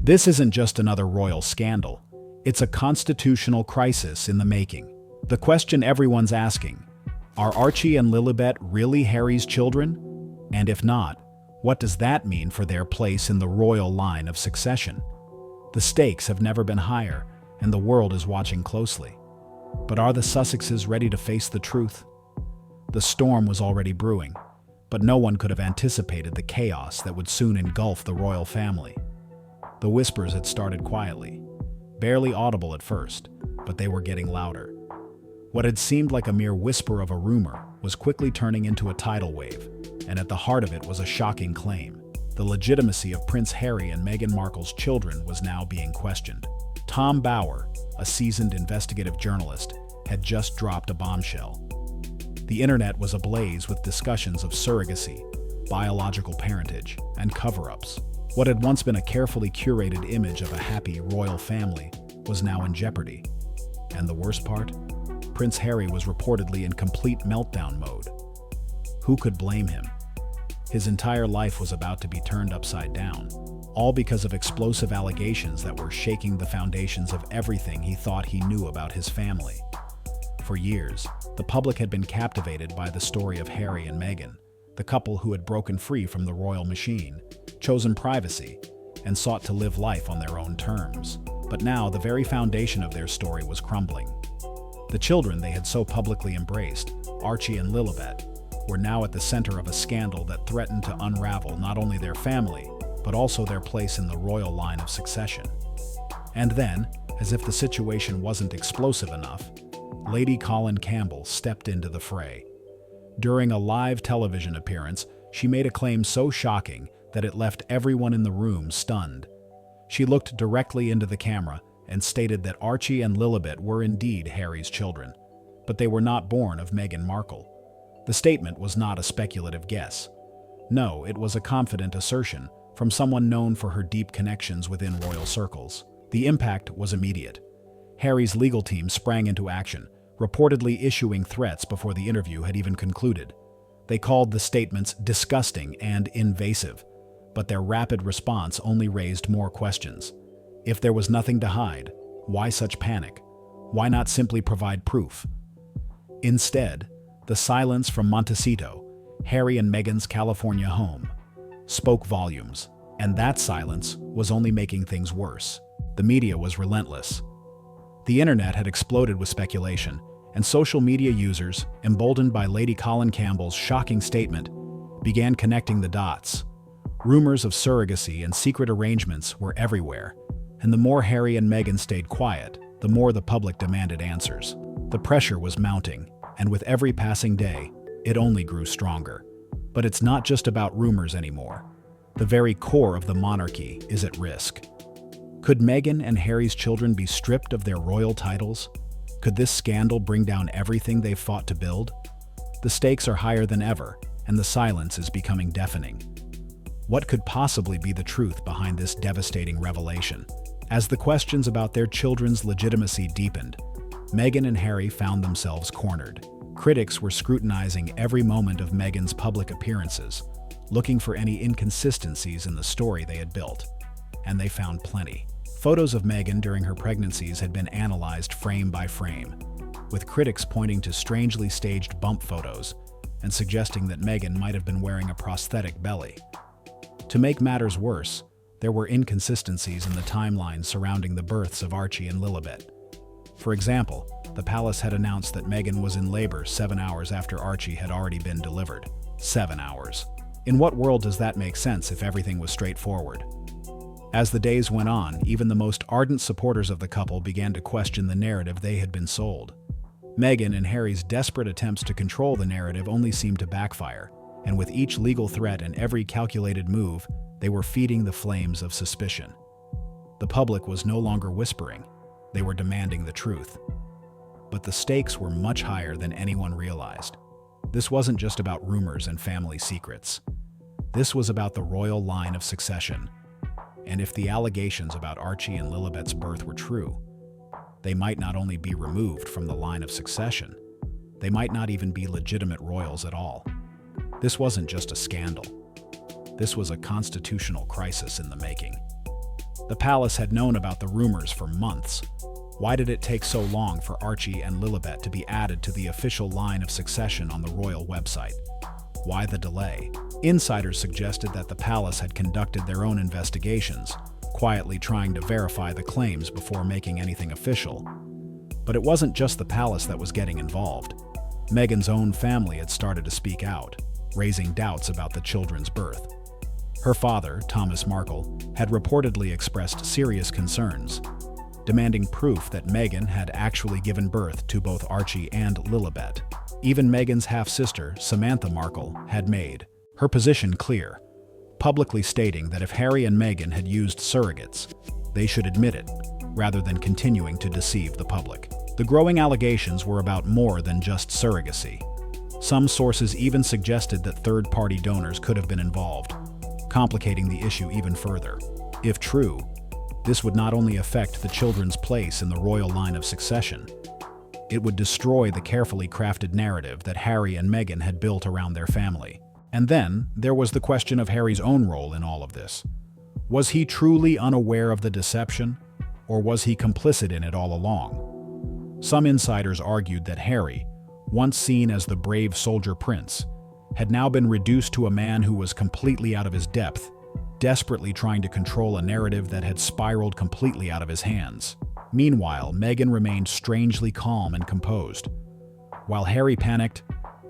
This isn't just another royal scandal. It's a constitutional crisis in the making. The question everyone's asking, are Archie and Lilibet really Harry's children? And if not, what does that mean for their place in the royal line of succession? The stakes have never been higher, and the world is watching closely. But are the Sussexes ready to face the truth? The storm was already brewing, but no one could have anticipated the chaos that would soon engulf the royal family. The whispers had started quietly, barely audible at first, but they were getting louder. What had seemed like a mere whisper of a rumor was quickly turning into a tidal wave, and at the heart of it was a shocking claim. The legitimacy of Prince Harry and Meghan Markle's children was now being questioned. Tom Bower, a seasoned investigative journalist, had just dropped a bombshell. The internet was ablaze with discussions of surrogacy, biological parentage, and cover-ups. What had once been a carefully curated image of a happy royal family was now in jeopardy. And the worst part? Prince Harry was reportedly in complete meltdown mode. Who could blame him? His entire life was about to be turned upside down, all because of explosive allegations that were shaking the foundations of everything he thought he knew about his family. For years, the public had been captivated by the story of Harry and Meghan, the couple who had broken free from the royal machine, chosen privacy, and sought to live life on their own terms. But now the very foundation of their story was crumbling. The children they had so publicly embraced, Archie and Lilibet, were now at the center of a scandal that threatened to unravel not only their family, but also their place in the royal line of succession. And then, as if the situation wasn't explosive enough, Lady Colin Campbell stepped into the fray. During a live television appearance, she made a claim so shocking that it left everyone in the room stunned. She looked directly into the camera and stated that Archie and Lilibet were indeed Harry's children, but they were not born of Meghan Markle. The statement was not a speculative guess. No, it was a confident assertion from someone known for her deep connections within royal circles. The impact was immediate. Harry's legal team sprang into action, reportedly issuing threats before the interview had even concluded. They called the statements disgusting and invasive, but their rapid response only raised more questions. If there was nothing to hide, why such panic? Why not simply provide proof? Instead, the silence from Montecito, Harry and Meghan's California home, spoke volumes, and that silence was only making things worse. The media was relentless. The internet had exploded with speculation, and social media users, emboldened by Lady Colin Campbell's shocking statement, began connecting the dots. Rumors of surrogacy and secret arrangements were everywhere, and the more Harry and Meghan stayed quiet, the more the public demanded answers. The pressure was mounting, and with every passing day, it only grew stronger. But it's not just about rumors anymore. The very core of the monarchy is at risk. Could Meghan and Harry's children be stripped of their royal titles? Could this scandal bring down everything they've fought to build? The stakes are higher than ever, and the silence is becoming deafening. What could possibly be the truth behind this devastating revelation? As the questions about their children's legitimacy deepened, Meghan and Harry found themselves cornered. Critics were scrutinizing every moment of Meghan's public appearances, looking for any inconsistencies in the story they had built. And they found plenty. Photos of Meghan during her pregnancies had been analyzed frame by frame, with critics pointing to strangely staged bump photos and suggesting that Meghan might have been wearing a prosthetic belly. To make matters worse, there were inconsistencies in the timeline surrounding the births of Archie and Lilibet. For example, the palace had announced that Meghan was in labor 7 hours after Archie had already been delivered. 7 hours. In what world does that make sense if everything was straightforward? As the days went on, even the most ardent supporters of the couple began to question the narrative they had been sold. Meghan and Harry's desperate attempts to control the narrative only seemed to backfire, and with each legal threat and every calculated move, they were feeding the flames of suspicion. The public was no longer whispering, they were demanding the truth. But the stakes were much higher than anyone realized. This wasn't just about rumors and family secrets. This was about the royal line of succession. And if the allegations about Archie and Lilibet's birth were true, they might not only be removed from the line of succession, they might not even be legitimate royals at all. This wasn't just a scandal. This was a constitutional crisis in the making. The palace had known about the rumors for months. Why did it take so long for Archie and Lilibet to be added to the official line of succession on the royal website? Why the delay? Insiders suggested that the palace had conducted their own investigations, quietly trying to verify the claims before making anything official. But it wasn't just the palace that was getting involved. Meghan's own family had started to speak out, raising doubts about the children's birth. Her father, Thomas Markle, had reportedly expressed serious concerns, demanding proof that Meghan had actually given birth to both Archie and Lilibet. Even Meghan's half-sister, Samantha Markle, had made her position clear, publicly stating that if Harry and Meghan had used surrogates, they should admit it, rather than continuing to deceive the public. The growing allegations were about more than just surrogacy. Some sources even suggested that third-party donors could have been involved, complicating the issue even further. If true, this would not only affect the children's place in the royal line of succession, it would destroy the carefully crafted narrative that Harry and Meghan had built around their family. And then, there was the question of Harry's own role in all of this. Was he truly unaware of the deception, or was he complicit in it all along? Some insiders argued that Harry, once seen as the brave soldier prince, had now been reduced to a man who was completely out of his depth, desperately trying to control a narrative that had spiraled completely out of his hands. Meanwhile, Meghan remained strangely calm and composed. While Harry panicked,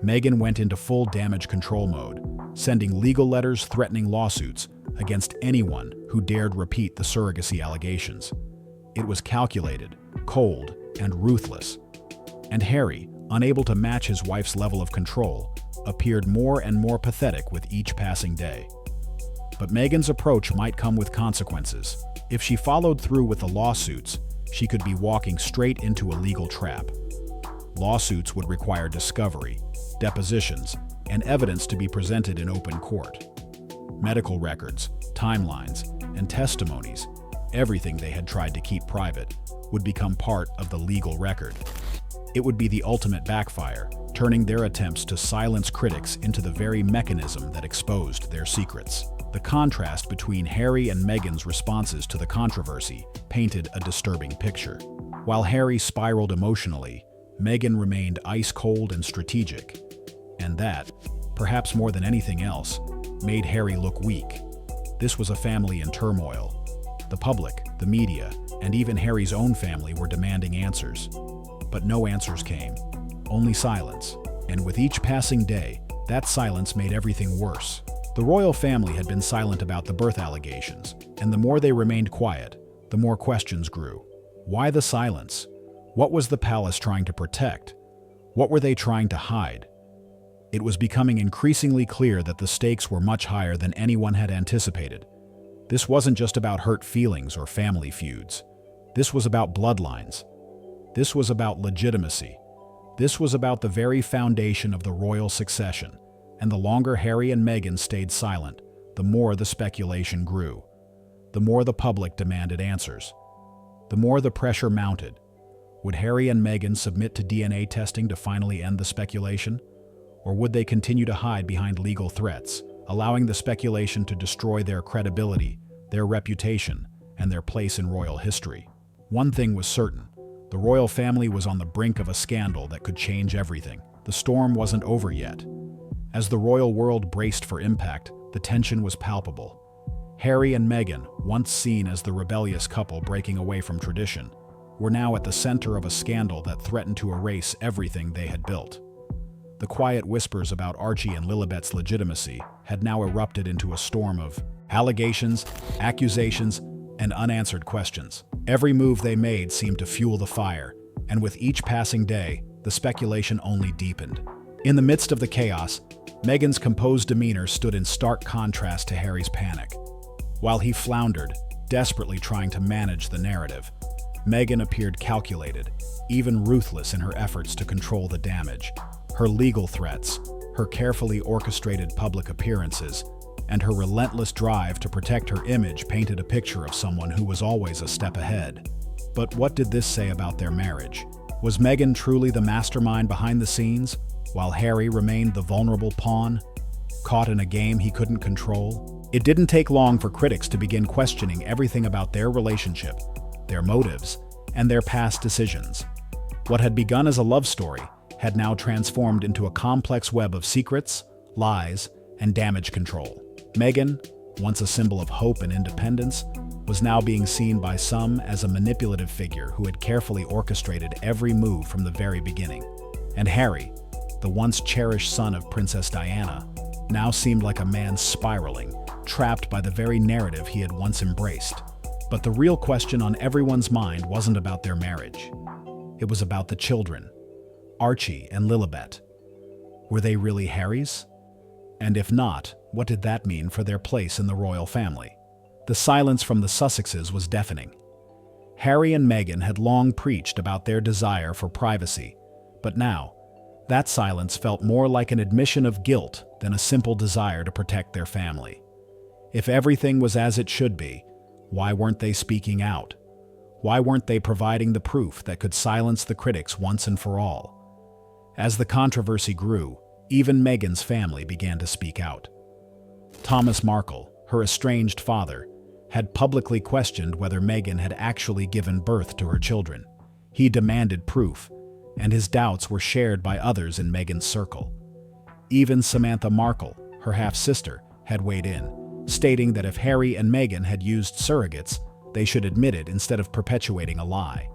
Meghan went into full damage control mode, sending legal letters threatening lawsuits against anyone who dared repeat the surrogacy allegations. It was calculated, cold, and ruthless. And Harry, unable to match his wife's level of control, appeared more and more pathetic with each passing day. But Meghan's approach might come with consequences. If she followed through with the lawsuits, she could be walking straight into a legal trap. Lawsuits would require discovery, depositions, and evidence to be presented in open court. Medical records, timelines, and testimonies, everything they had tried to keep private, would become part of the legal record. It would be the ultimate backfire, turning their attempts to silence critics into the very mechanism that exposed their secrets. The contrast between Harry and Meghan's responses to the controversy painted a disturbing picture. While Harry spiraled emotionally, Meghan remained ice-cold and strategic. And that, perhaps more than anything else, made Harry look weak. This was a family in turmoil. The public, the media, and even Harry's own family were demanding answers. But no answers came, only silence. And with each passing day, that silence made everything worse. The royal family had been silent about the birth allegations, and the more they remained quiet, the more questions grew. Why the silence? What was the palace trying to protect? What were they trying to hide? It was becoming increasingly clear that the stakes were much higher than anyone had anticipated. This wasn't just about hurt feelings or family feuds. This was about bloodlines. This was about legitimacy. This was about the very foundation of the royal succession. And the longer Harry and Meghan stayed silent, the more the speculation grew. The more the public demanded answers. The more the pressure mounted. Would Harry and Meghan submit to DNA testing to finally end the speculation? Or would they continue to hide behind legal threats, allowing the speculation to destroy their credibility, their reputation, and their place in royal history? One thing was certain. The royal family was on the brink of a scandal that could change everything. The storm wasn't over yet. As the royal world braced for impact, the tension was palpable. Harry and Meghan, once seen as the rebellious couple breaking away from tradition, were now at the center of a scandal that threatened to erase everything they had built. The quiet whispers about Archie and Lilibet's legitimacy had now erupted into a storm of allegations, accusations, and unanswered questions. Every move they made seemed to fuel the fire, and with each passing day, the speculation only deepened. In the midst of the chaos, Meghan's composed demeanor stood in stark contrast to Harry's panic. While he floundered, desperately trying to manage the narrative, Meghan appeared calculated, even ruthless in her efforts to control the damage. Her legal threats, her carefully orchestrated public appearances, and her relentless drive to protect her image painted a picture of someone who was always a step ahead. But what did this say about their marriage? Was Meghan truly the mastermind behind the scenes, while Harry remained the vulnerable pawn, caught in a game he couldn't control? It didn't take long for critics to begin questioning everything about their relationship, their motives, and their past decisions. What had begun as a love story had now transformed into a complex web of secrets, lies, and damage control. Meghan, once a symbol of hope and independence, was now being seen by some as a manipulative figure who had carefully orchestrated every move from the very beginning. And Harry, the once cherished son of Princess Diana, now seemed like a man spiraling, trapped by the very narrative he had once embraced. But the real question on everyone's mind wasn't about their marriage. It was about the children, Archie and Lilibet. Were they really Harry's? And if not, what did that mean for their place in the royal family? The silence from the Sussexes was deafening. Harry and Meghan had long preached about their desire for privacy, but now, that silence felt more like an admission of guilt than a simple desire to protect their family. If everything was as it should be, why weren't they speaking out? Why weren't they providing the proof that could silence the critics once and for all? As the controversy grew, even Meghan's family began to speak out. Thomas Markle, her estranged father, had publicly questioned whether Meghan had actually given birth to her children. He demanded proof, and his doubts were shared by others in Meghan's circle. Even Samantha Markle, her half-sister, had weighed in, stating that if Harry and Meghan had used surrogates, they should admit it instead of perpetuating a lie.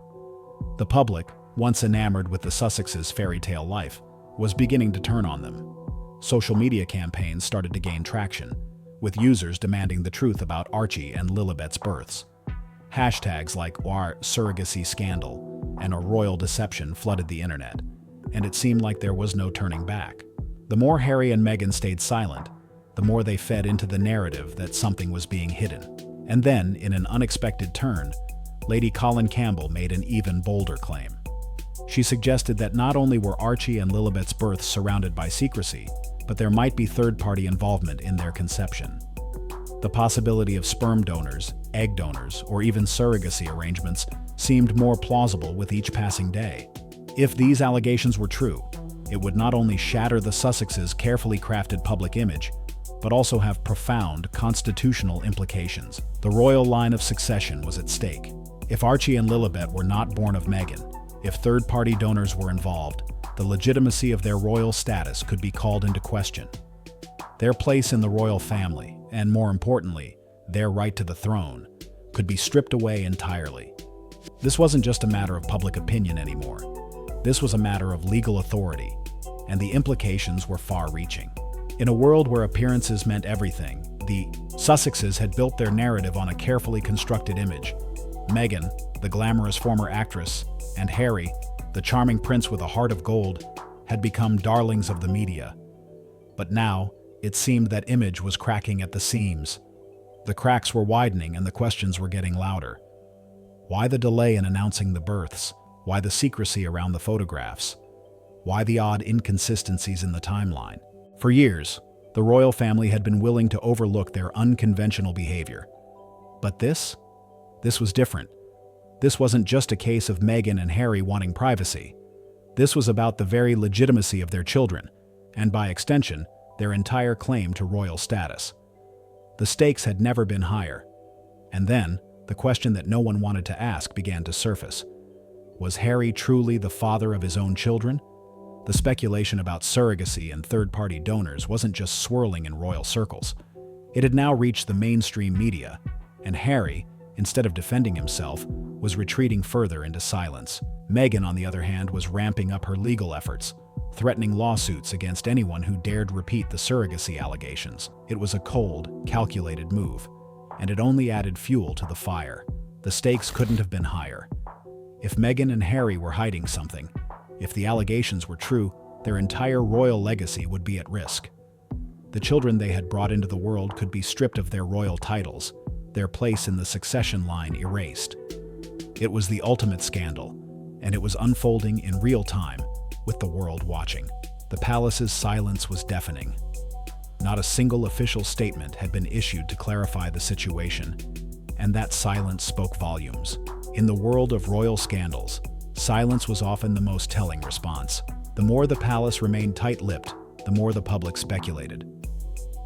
The public, once enamored with the Sussexes' fairy tale life, was beginning to turn on them. Social media campaigns started to gain traction, with users demanding the truth about Archie and Lilibet's births. Hashtags like "our surrogacy scandal" and "a royal deception" flooded the internet, and it seemed like there was no turning back. The more Harry and Meghan stayed silent, the more they fed into the narrative that something was being hidden. And then, in an unexpected turn, Lady Colin Campbell made an even bolder claim. She suggested that not only were Archie and Lilibet's births surrounded by secrecy, but there might be third-party involvement in their conception. The possibility of sperm donors, egg donors, or even surrogacy arrangements seemed more plausible with each passing day. If these allegations were true, it would not only shatter the Sussexes' carefully crafted public image, but also have profound constitutional implications. The royal line of succession was at stake. If Archie and Lilibet were not born of Meghan, if third-party donors were involved, the legitimacy of their royal status could be called into question. Their place in the royal family, and more importantly, their right to the throne, could be stripped away entirely. This wasn't just a matter of public opinion anymore. This was a matter of legal authority, and the implications were far-reaching. In a world where appearances meant everything, the Sussexes had built their narrative on a carefully constructed image. Meghan, the glamorous former actress, and Harry, the charming prince with a heart of gold, had become darlings of the media. But now, it seemed that image was cracking at the seams. The cracks were widening and the questions were getting louder. Why the delay in announcing the births? Why the secrecy around the photographs? Why the odd inconsistencies in the timeline? For years, the royal family had been willing to overlook their unconventional behavior. But this was different. This wasn't just a case of Meghan and Harry wanting privacy. This was about the very legitimacy of their children, and by extension, their entire claim to royal status. The stakes had never been higher. And then, the question that no one wanted to ask began to surface. Was Harry truly the father of his own children? The speculation about surrogacy and third-party donors wasn't just swirling in royal circles. It had now reached the mainstream media, and Harry, instead of defending himself, was retreating further into silence. Meghan, on the other hand, was ramping up her legal efforts, threatening lawsuits against anyone who dared repeat the surrogacy allegations. It was a cold, calculated move, and it only added fuel to the fire. The stakes couldn't have been higher. If Meghan and Harry were hiding something, if the allegations were true, their entire royal legacy would be at risk. The children they had brought into the world could be stripped of their royal titles, their place in the succession line erased. It was the ultimate scandal, and it was unfolding in real time, with the world watching. The palace's silence was deafening. Not a single official statement had been issued to clarify the situation, and that silence spoke volumes. In the world of royal scandals, silence was often the most telling response. The more the palace remained tight-lipped, the more the public speculated.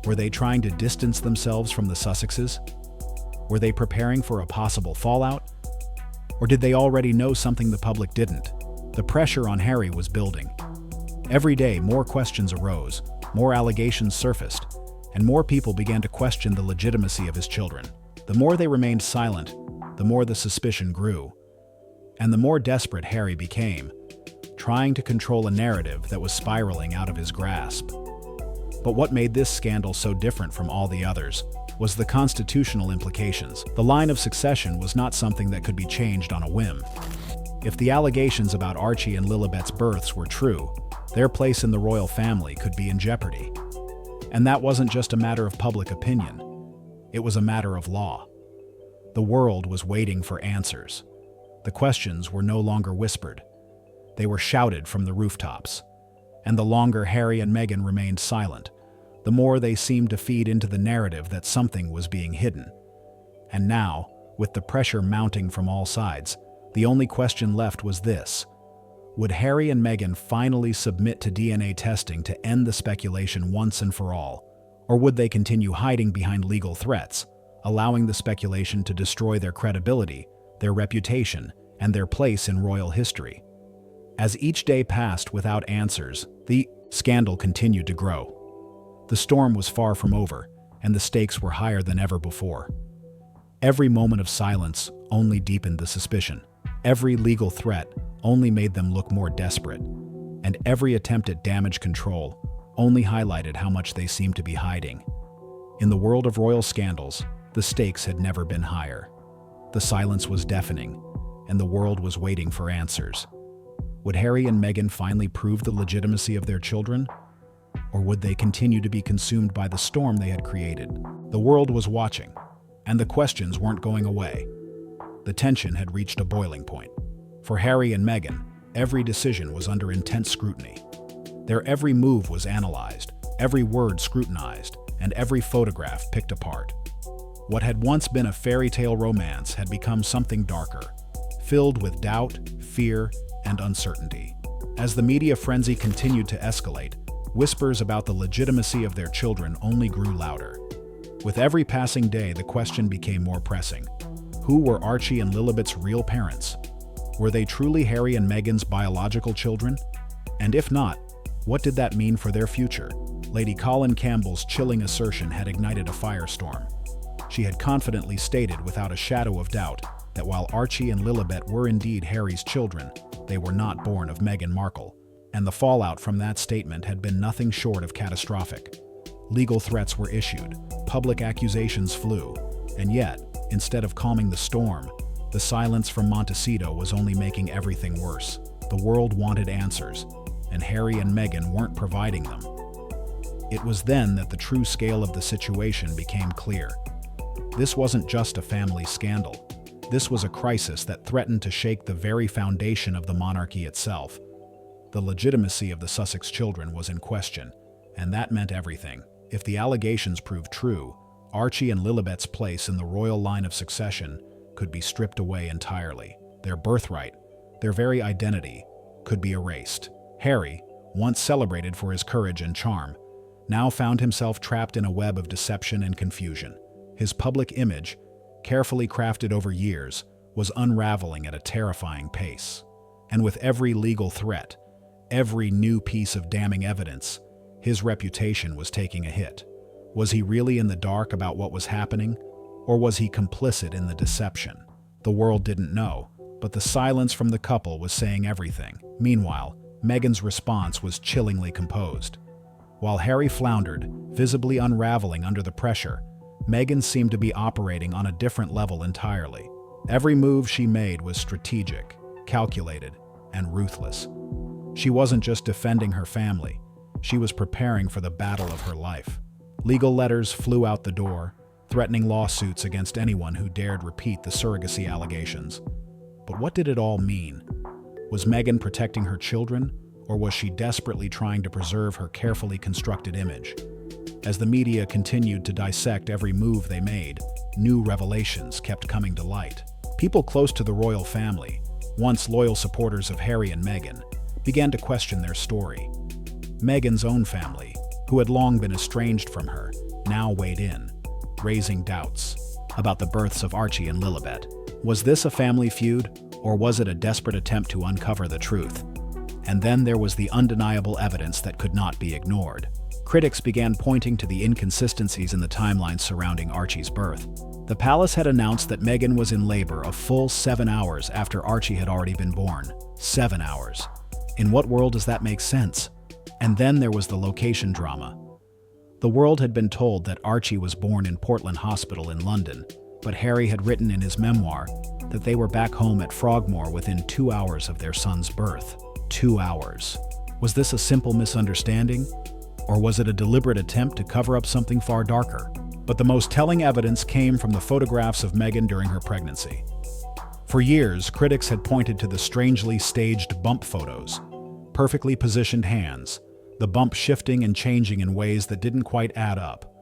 Were they trying to distance themselves from the Sussexes? Were they preparing for a possible fallout? Or did they already know something the public didn't? The pressure on Harry was building. Every day, more questions arose, more allegations surfaced, and more people began to question the legitimacy of his children. The more they remained silent, the more the suspicion grew. And the more desperate Harry became, trying to control a narrative that was spiraling out of his grasp. But what made this scandal so different from all the others was the constitutional implications. The line of succession was not something that could be changed on a whim. If the allegations about Archie and Lilibet's births were true, their place in the royal family could be in jeopardy. And that wasn't just a matter of public opinion. It was a matter of law. The world was waiting for answers. The questions were no longer whispered. They were shouted from the rooftops. And the longer Harry and Meghan remained silent, the more they seemed to feed into the narrative that something was being hidden. And now, with the pressure mounting from all sides, the only question left was this: would Harry and Meghan finally submit to DNA testing to end the speculation once and for all? Or would they continue hiding behind legal threats, allowing the speculation to destroy their credibility, their reputation, and their place in royal history? As each day passed without answers, the scandal continued to grow. The storm was far from over, and the stakes were higher than ever before. Every moment of silence only deepened the suspicion. Every legal threat only made them look more desperate, and every attempt at damage control only highlighted how much they seemed to be hiding. In the world of royal scandals, the stakes had never been higher. The silence was deafening, and the world was waiting for answers. Would Harry and Meghan finally prove the legitimacy of their children? Or would they continue to be consumed by the storm they had created? The world was watching, and the questions weren't going away. The tension had reached a boiling point. For Harry and Meghan, every decision was under intense scrutiny. Their every move was analyzed, every word scrutinized, and every photograph picked apart. What had once been a fairy tale romance had become something darker, filled with doubt, fear, and uncertainty. As the media frenzy continued to escalate, whispers about the legitimacy of their children only grew louder. With every passing day, the question became more pressing. Who were Archie and Lilibet's real parents? Were they truly Harry and Meghan's biological children? And if not, what did that mean for their future? Lady Colin Campbell's chilling assertion had ignited a firestorm. She had confidently stated without a shadow of doubt that while Archie and Lilibet were indeed Harry's children, they were not born of Meghan Markle. And the fallout from that statement had been nothing short of catastrophic. Legal threats were issued, public accusations flew, and yet, instead of calming the storm, the silence from Montecito was only making everything worse. The world wanted answers, and Harry and Meghan weren't providing them. It was then that the true scale of the situation became clear. This wasn't just a family scandal. This was a crisis that threatened to shake the very foundation of the monarchy itself. The legitimacy of the Sussex children was in question, and that meant everything. If the allegations proved true, Archie and Lilibet's place in the royal line of succession could be stripped away entirely. Their birthright, their very identity, could be erased. Harry, once celebrated for his courage and charm, now found himself trapped in a web of deception and confusion. His public image, carefully crafted over years, was unraveling at a terrifying pace. And with every legal threat, every new piece of damning evidence, his reputation was taking a hit. Was he really in the dark about what was happening, or was he complicit in the deception? The world didn't know, but the silence from the couple was saying everything. Meanwhile, Meghan's response was chillingly composed. While Harry floundered, visibly unraveling under the pressure, Meghan seemed to be operating on a different level entirely. Every move she made was strategic, calculated, and ruthless. She wasn't just defending her family, she was preparing for the battle of her life. Legal letters flew out the door, threatening lawsuits against anyone who dared repeat the surrogacy allegations. But what did it all mean? Was Meghan protecting her children, or was she desperately trying to preserve her carefully constructed image? As the media continued to dissect every move they made, new revelations kept coming to light. People close to the royal family, once loyal supporters of Harry and Meghan, began to question their story. Meghan's own family, who had long been estranged from her, now weighed in, raising doubts about the births of Archie and Lilibet. Was this a family feud, or was it a desperate attempt to uncover the truth? And then there was the undeniable evidence that could not be ignored. Critics began pointing to the inconsistencies in the timeline surrounding Archie's birth. The palace had announced that Meghan was in labor a full 7 hours after Archie had already been born. 7 hours. In what world does that make sense? And then there was the location drama. The world had been told that Archie was born in Portland Hospital in London, but Harry had written in his memoir that they were back home at Frogmore within 2 hours of their son's birth. 2 hours. Was this a simple misunderstanding? Or was it a deliberate attempt to cover up something far darker? But the most telling evidence came from the photographs of Meghan during her pregnancy. For years, critics had pointed to the strangely staged bump photos. Perfectly positioned hands, the bump shifting and changing in ways that didn't quite add up.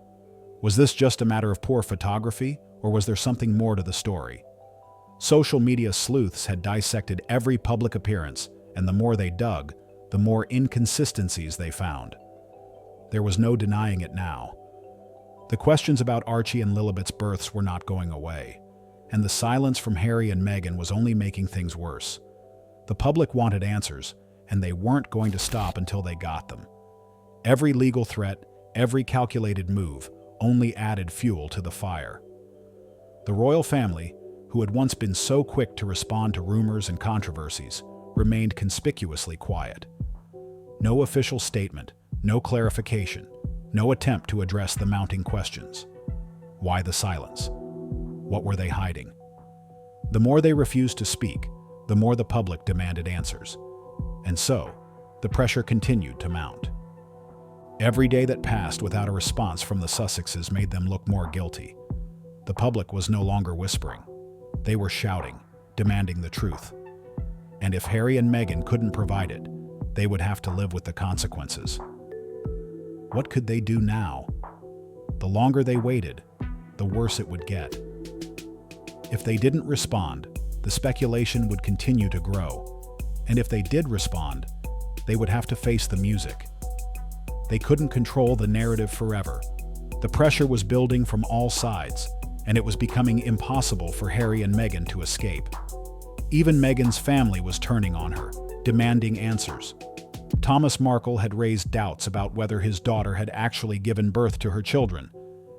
Was this just a matter of poor photography, or was there something more to the story? Social media sleuths had dissected every public appearance, and the more they dug, the more inconsistencies they found. There was no denying it now. The questions about Archie and Lilibet's births were not going away, and the silence from Harry and Meghan was only making things worse. The public wanted answers, and they weren't going to stop until they got them. Every legal threat, every calculated move, only added fuel to the fire. The royal family, who had once been so quick to respond to rumors and controversies, remained conspicuously quiet. No official statement, no clarification, no attempt to address the mounting questions. Why the silence? What were they hiding? The more they refused to speak, the more the public demanded answers. And so, the pressure continued to mount. Every day that passed without a response from the Sussexes made them look more guilty. The public was no longer whispering. They were shouting, demanding the truth. And if Harry and Meghan couldn't provide it, they would have to live with the consequences. What could they do now? The longer they waited, the worse it would get. If they didn't respond, the speculation would continue to grow. And if they did respond, they would have to face the music. They couldn't control the narrative forever. The pressure was building from all sides, and it was becoming impossible for Harry and Meghan to escape. Even Meghan's family was turning on her, demanding answers. Thomas Markle had raised doubts about whether his daughter had actually given birth to her children,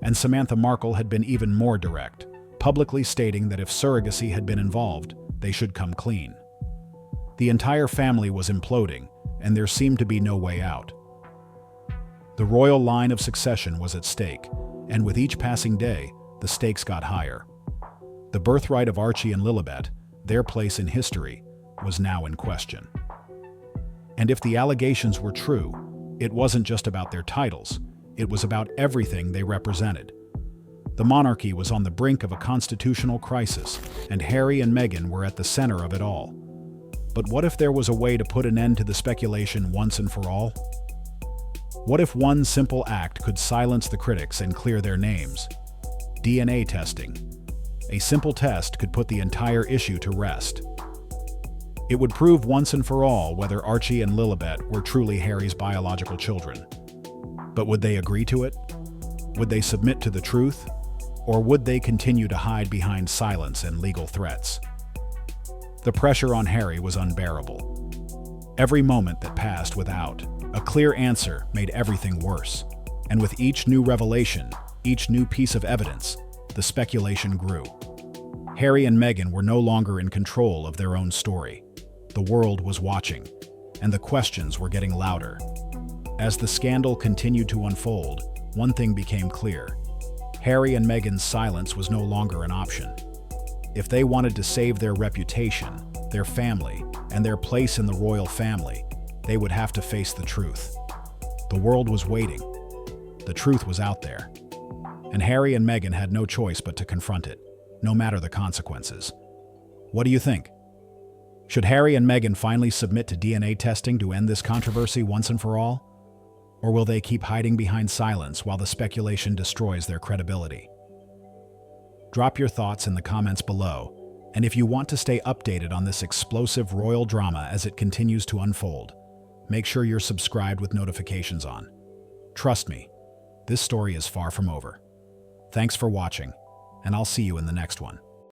and Samantha Markle had been even more direct, publicly stating that if surrogacy had been involved, they should come clean. The entire family was imploding, and there seemed to be no way out. The royal line of succession was at stake, and with each passing day, the stakes got higher. The birthright of Archie and Lilibet, their place in history, was now in question. And if the allegations were true, it wasn't just about their titles, it was about everything they represented. The monarchy was on the brink of a constitutional crisis, and Harry and Meghan were at the center of it all. But what if there was a way to put an end to the speculation once and for all? What if one simple act could silence the critics and clear their names? DNA testing. A simple test could put the entire issue to rest. It would prove once and for all whether Archie and Lilibet were truly Harry's biological children. But would they agree to it? Would they submit to the truth? Or would they continue to hide behind silence and legal threats? The pressure on Harry was unbearable. Every moment that passed without a clear answer made everything worse. And with each new revelation, each new piece of evidence, the speculation grew. Harry and Meghan were no longer in control of their own story. The world was watching, and the questions were getting louder. As the scandal continued to unfold, one thing became clear. Harry and Meghan's silence was no longer an option. If they wanted to save their reputation, their family, and their place in the royal family, they would have to face the truth. The world was waiting. The truth was out there. And Harry and Meghan had no choice but to confront it, no matter the consequences. What do you think? Should Harry and Meghan finally submit to DNA testing to end this controversy once and for all? Or will they keep hiding behind silence while the speculation destroys their credibility? Drop your thoughts in the comments below, and if you want to stay updated on this explosive royal drama as it continues to unfold, make sure you're subscribed with notifications on. Trust me, this story is far from over. Thanks for watching, and I'll see you in the next one.